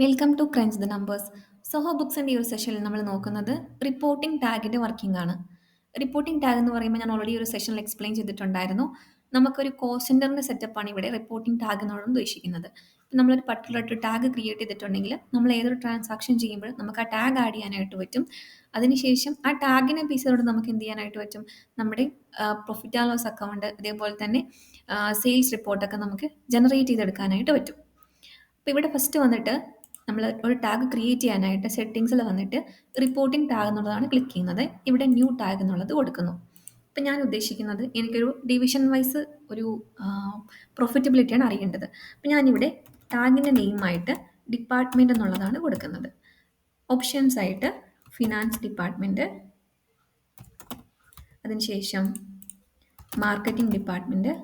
Welcome to crunch the numbers. Zoho ബുക്സിൻ്റെ ഈ ഒരു സെഷനിൽ നമ്മൾ നോക്കുന്നത് റിപ്പോർട്ടിംഗ് ടാഗിൻ്റെ വർക്കിംഗ് ആണ്. റിപ്പോർട്ടിംഗ് ടാഗ് എന്ന് പറയുമ്പോൾ ഞാൻ ഓൾറെഡി ഒരു സെഷനിൽ എക്സ്പ്ലെയിൻ ചെയ്തിട്ടുണ്ടായിരുന്നു. നമുക്കൊരു കോൾ സെൻറ്ററിൻ്റെ സെറ്റപ്പാണ് ഇവിടെ റിപ്പോർട്ടിംഗ് ടാഗ് എന്നോട് ഉദ്ദേശിക്കുന്നത്. ഇപ്പം നമ്മളൊരു പർട്ടിക്കുലർ ഒരു ടാഗ് ക്രിയേറ്റ് ചെയ്തിട്ടുണ്ടെങ്കിൽ നമ്മൾ ഏതൊരു ട്രാൻസാക്ഷൻ ചെയ്യുമ്പോൾ നമുക്ക് ആ ടാഗ് ആഡ് ചെയ്യാനായിട്ട് പറ്റും. അതിനുശേഷം ആ ടാഗിനെ ബേസ് ചെയ്തുകൊണ്ട് നമുക്ക് എന്ത് ചെയ്യാനായിട്ട് പറ്റും, നമ്മുടെ പ്രോഫിറ്റ് ആൻഡ് ലോസ് അക്കൗണ്ട് അതേപോലെ തന്നെ സെയിൽസ് റിപ്പോർട്ടൊക്കെ നമുക്ക് ജനറേറ്റ് ചെയ്തെടുക്കാനായിട്ട് പറ്റും. അപ്പോൾ ഇവിടെ ഫസ്റ്റ് വന്നിട്ട് നമ്മൾ ഒരു ടാഗ് ക്രിയേറ്റ് ചെയ്യാനായിട്ട് സെറ്റിങ്സിൽ വന്നിട്ട് റിപ്പോർട്ടിംഗ് ടാഗ് എന്നുള്ളതാണ് ക്ലിക്ക് ചെയ്യുന്നത്. ഇവിടെ ന്യൂ ടാഗ് എന്നുള്ളത് കൊടുക്കുന്നു. ഇപ്പം ഞാൻ ഉദ്ദേശിക്കുന്നത് എനിക്കൊരു ഡിവിഷൻ വൈസ് ഒരു പ്രോഫിറ്റബിലിറ്റിയാണ് അറിയേണ്ടത്. അപ്പം ഞാനിവിടെ ടാഗിൻ്റെ നെയിമായിട്ട് ഡിപ്പാർട്ട്മെൻറ്റ് എന്നുള്ളതാണ് കൊടുക്കുന്നത്. ഓപ്ഷൻസ് ആയിട്ട് ഫിനാൻസ് ഡിപ്പാർട്ട്മെൻറ്റ്, അതിനുശേഷം മാർക്കറ്റിംഗ് ഡിപ്പാർട്ട്മെൻറ്റ്,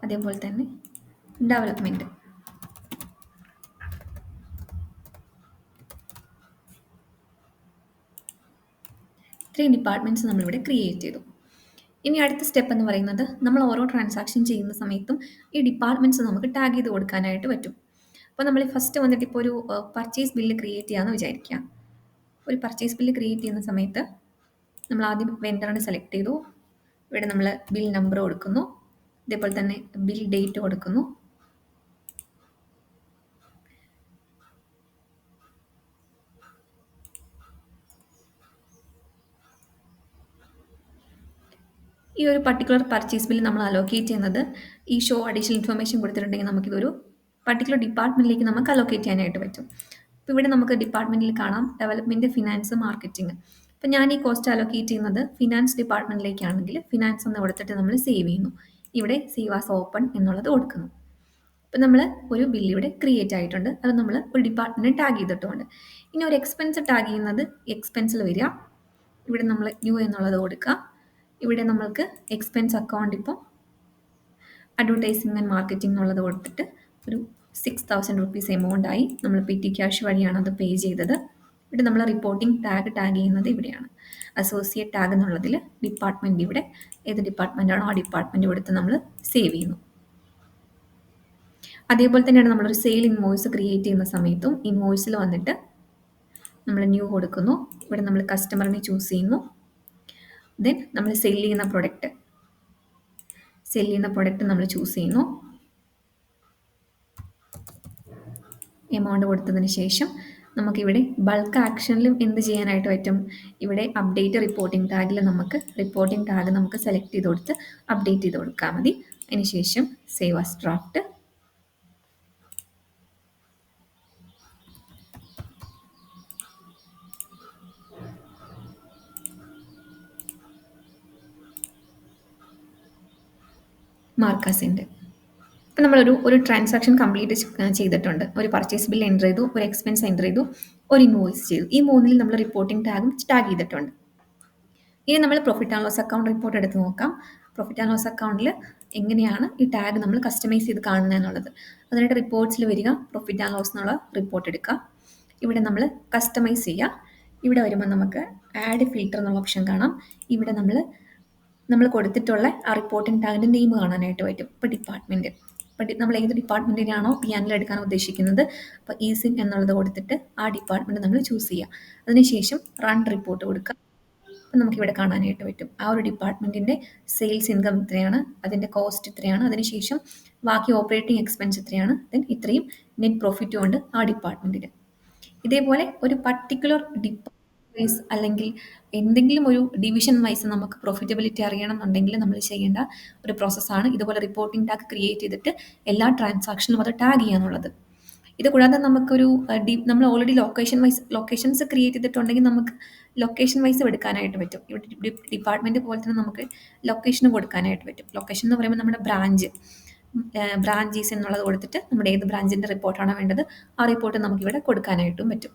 അതേപോലെ തന്നെ ഡെവലപ്മെൻറ്റ്. ഇത്രയും ഡിപ്പാർട്ട്മെൻറ്റ്സ് നമ്മളിവിടെ ക്രിയേറ്റ് ചെയ്തു. ഇനി അടുത്ത സ്റ്റെപ്പ് എന്ന് പറയുന്നത് നമ്മൾ ഓരോ ട്രാൻസാക്ഷൻ ചെയ്യുന്ന സമയത്തും ഈ ഡിപ്പാർട്ട്മെൻറ്റ്സ് നമുക്ക് ടാഗ് ചെയ്ത് കൊടുക്കാനായിട്ട് പറ്റും. അപ്പോൾ നമ്മൾ ഫസ്റ്റ് വന്നിട്ട് ഇപ്പോൾ ഒരു പർച്ചേസ് ബില്ല് ക്രിയേറ്റ് ചെയ്യാമെന്ന് വിചാരിക്കുക. ഒരു പർച്ചേസ് ബില്ല് ക്രിയേറ്റ് ചെയ്യുന്ന സമയത്ത് നമ്മൾ ആദ്യം വെൻഡറിനെ സെലക്ട് ചെയ്തു. ഇവിടെ നമ്മൾ ബിൽ നമ്പർ കൊടുക്കുന്നു, ഇതേപോലെ തന്നെ ബിൽ ഡേറ്റ് കൊടുക്കുന്നു. ഈ ഒരു പർട്ടിക്കുലർ പർച്ചേസ് ബില്ല് നമ്മൾ അലോക്കേറ്റ് ചെയ്യുന്നത് ഈ ഷോ അഡീഷണൽ ഇൻഫർമേഷൻ കൊടുത്തിട്ടുണ്ടെങ്കിൽ നമുക്കിതൊരു പർട്ടിക്കുലർ ഡിപ്പാർട്ട്മെൻറ്റിലേക്ക് നമുക്ക് അലോക്കേറ്റ് ചെയ്യാനായിട്ട് പറ്റും. അപ്പോൾ ഇവിടെ നമുക്ക് ഡിപ്പാർട്ട്മെൻറ്റിൽ കാണാം ഡെവലപ്മെൻറ്റ്, ഫിനാൻസ്, മാർക്കറ്റിംഗ്. അപ്പോൾ ഞാൻ ഈ കോസ്റ്റ് അലോക്കേറ്റ് ചെയ്യുന്നത് ഫിനാൻസ് ഡിപ്പാർട്ട്മെൻറ്റിലേക്കാണെങ്കിൽ ഫിനാൻസ് എന്ന് കൊടുത്തിട്ട് നമ്മൾ സേവ് ചെയ്യുന്നു. ഇവിടെ സേവ് ആസ് ഓപ്പൺ എന്നുള്ളത് കൊടുക്കുന്നു. അപ്പോൾ നമ്മൾ ഒരു ബില്ല് ഇവിടെ ക്രിയേറ്റ് ആയിട്ടുണ്ട്. അത് നമ്മൾ ഒരു ഡിപ്പാർട്ട്മെൻറ്റ് ടാഗ് ചെയ്തിട്ടുണ്ട്. ഇനി ഒരു എക്സ്പെൻസ് ടാഗ് ചെയ്യുന്നത് എക്സ്പെൻസിൽ വരിക. ഇവിടെ നമ്മൾ ന്യൂ എന്നുള്ളത് കൊടുക്കുക. ഇവിടെ നമ്മൾക്ക് എക്സ്പെൻസ് അക്കൗണ്ട് ഇപ്പോൾ അഡ്വർടൈസിങ് ആൻഡ് മാർക്കറ്റിംഗ് എന്നുള്ളത് കൊടുത്തിട്ട് ഒരു 6000 റുപ്പീസ് എമൗണ്ട് ആയി. നമ്മൾ പെറ്റി ക്യാഷ് വഴിയാണ് അത് പേ ചെയ്തത്. ഇവിടെ നമ്മൾ റിപ്പോർട്ടിംഗ് ടാഗ് ചെയ്യുന്നത് ഇവിടെയാണ്. അസോസിയേറ്റ് ടാഗ് എന്നുള്ളതിൽ ഡിപ്പാർട്ട്മെൻറ്റ് ഇവിടെ ഏത് ഡിപ്പാർട്ട്മെൻറ്റാണോ ആ ഡിപ്പാർട്ട്മെൻറ്റ് കൊടുത്ത് നമ്മൾ സേവ് ചെയ്യുന്നു. അതേപോലെ തന്നെയാണ് നമ്മളൊരു സെയിൽ ഇൻവോയ്സ് ക്രിയേറ്റ് ചെയ്യുന്ന സമയത്തും ഇൻവോയ്സിൽ വന്നിട്ട് നമ്മൾ ന്യൂ കൊടുക്കുന്നു. ഇവിടെ നമ്മൾ കസ്റ്റമറിനെ ചൂസ് ചെയ്യുന്നു. ദെൻ നമ്മൾ സെല് ചെയ്യുന്ന പ്രൊഡക്റ്റ് നമ്മൾ ചൂസ് ചെയ്യുന്നു. എമൗണ്ട് കൊടുത്തതിന് ശേഷം നമുക്കിവിടെ ബൾക്ക് ആക്ഷനിലും എന്ത് ചെയ്യാനായിട്ട് പറ്റും, ഇവിടെ അപ്ഡേറ്റ് റിപ്പോർട്ടിംഗ് ടാഗിൽ നമുക്ക് റിപ്പോർട്ടിംഗ് ടാഗ് നമുക്ക് സെലക്ട് ചെയ്ത് കൊടുത്ത് അപ്ഡേറ്റ് ചെയ്ത് കൊടുത്താൽ മതി. അതിനുശേഷം save as draft, mark as send. ഇപ്പം നമ്മളൊരു ട്രാൻസാക്ഷൻ കംപ്ലീറ്റ് ചെയ്തിട്ടുണ്ട്. ഒരു പർച്ചേസ് ബിൽ എൻ്റർ ചെയ്തു, ഒരു എക്സ്പെൻസ് എൻ്റർ ചെയ്തു, ഒരു ഇൻവോയ്സ് ചെയ്തു. ഈ മൂന്നിൽ നമ്മൾ റിപ്പോർട്ടിംഗ് ടാഗ് ചെയ്തിട്ടുണ്ട്. ഇനി നമ്മൾ profit and loss account report എടുത്ത് നോക്കാം. പ്രോഫിറ്റ് ആൻഡ് ലോസ് അക്കൗണ്ടിൽ എങ്ങനെയാണ് ഈ ടാഗ് നമ്മൾ കസ്റ്റമൈസ് ചെയ്ത് കാണുന്നത് എന്നുള്ളത്. അതിനായിട്ട് റിപ്പോർട്ട്സിൽ വരിക, പ്രോഫിറ്റ് ആൻഡ് ലോസ് എന്നുള്ള റിപ്പോർട്ട് എടുക്കുക. ഇവിടെ നമ്മൾ കസ്റ്റമൈസ് ചെയ്യുക. ഇവിടെ വരുമ്പോൾ നമുക്ക് ആഡ് ഫിൽറ്റർ എന്നുള്ള ഓപ്ഷൻ കാണാം. ഇവിടെ നമ്മൾ കൊടുത്തിട്ടുള്ള ആ റിപ്പോർട്ടിംഗ് ടാഗിൻ്റെ നെയിം കാണാനായിട്ട് പറ്റും. ഇപ്പോൾ ഡിപ്പാർട്ട്മെൻറ്റ്, നമ്മൾ ഏത് ഡിപ്പാർട്ട്മെൻറ്റിനാണോ PNL എടുക്കാൻ ഉദ്ദേശിക്കുന്നത്, അപ്പോൾ ഈസിൻ എന്നുള്ളത് കൊടുത്തിട്ട് ആ ഡിപ്പാർട്ട്മെൻറ്റ് നമ്മൾ ചൂസ് ചെയ്യുക. അതിനുശേഷം റൺ റിപ്പോർട്ട് കൊടുക്കുക. അപ്പം നമുക്കിവിടെ കാണാനായിട്ട് പറ്റും ആ ഒരു ഡിപ്പാർട്ട്മെൻറ്റിൻ്റെ സെയിൽസ് ഇൻകം ഇത്രയാണ്, അതിൻ്റെ കോസ്റ്റ് ഇത്രയാണ്, അതിനുശേഷം ബാക്കി ഓപ്പറേറ്റിംഗ് എക്സ്പെൻസ് ഇത്രയാണ്, ദെൻ ഇത്രയും നെറ്റ് പ്രോഫിറ്റും ഉണ്ട് ആ ഡിപ്പാർട്ട്മെൻറ്റിന്. ഇതേപോലെ ഒരു പർട്ടിക്കുലർ വൈസ് അല്ലെങ്കിൽ എന്തെങ്കിലും ഒരു ഡിവിഷൻ വൈസ് നമുക്ക് പ്രോഫിറ്റബിലിറ്റി അറിയണം എന്നുണ്ടെങ്കിൽ നമ്മൾ ചെയ്യേണ്ട ഒരു പ്രോസസ്സാണ് ഇതുപോലെ റിപ്പോർട്ടിംഗ് ടാഗ് ക്രിയേറ്റ് ചെയ്തിട്ട് എല്ലാ ട്രാൻസാക്ഷനും അത് ടാഗ് ചെയ്യാന്നുള്ളത്. ഇത് കൂടാതെ നമുക്കൊരു നമ്മൾ ഓൾറെഡി ലൊക്കേഷൻസ് ക്രിയേറ്റ് ചെയ്തിട്ടുണ്ടെങ്കിൽ നമുക്ക് ലൊക്കേഷൻ വൈസ് എടുക്കാനായിട്ട് പറ്റും. ഇവിടെ ഡിപ്പാർട്ട്മെൻറ്റ് പോലെ തന്നെ നമുക്ക് ലൊക്കേഷനും കൊടുക്കാനായിട്ട് പറ്റും. ലൊക്കേഷൻ എന്ന് പറയുമ്പോൾ നമ്മുടെ ബ്രാഞ്ചീസ് എന്നുള്ളത് കൊടുത്തിട്ട് നമ്മുടെ ഏത് ബ്രാഞ്ചിൻ്റെ റിപ്പോർട്ടാണോ വേണ്ടത് ആ റിപ്പോർട്ട് നമുക്കിവിടെ കൊടുക്കാനായിട്ടും പറ്റും.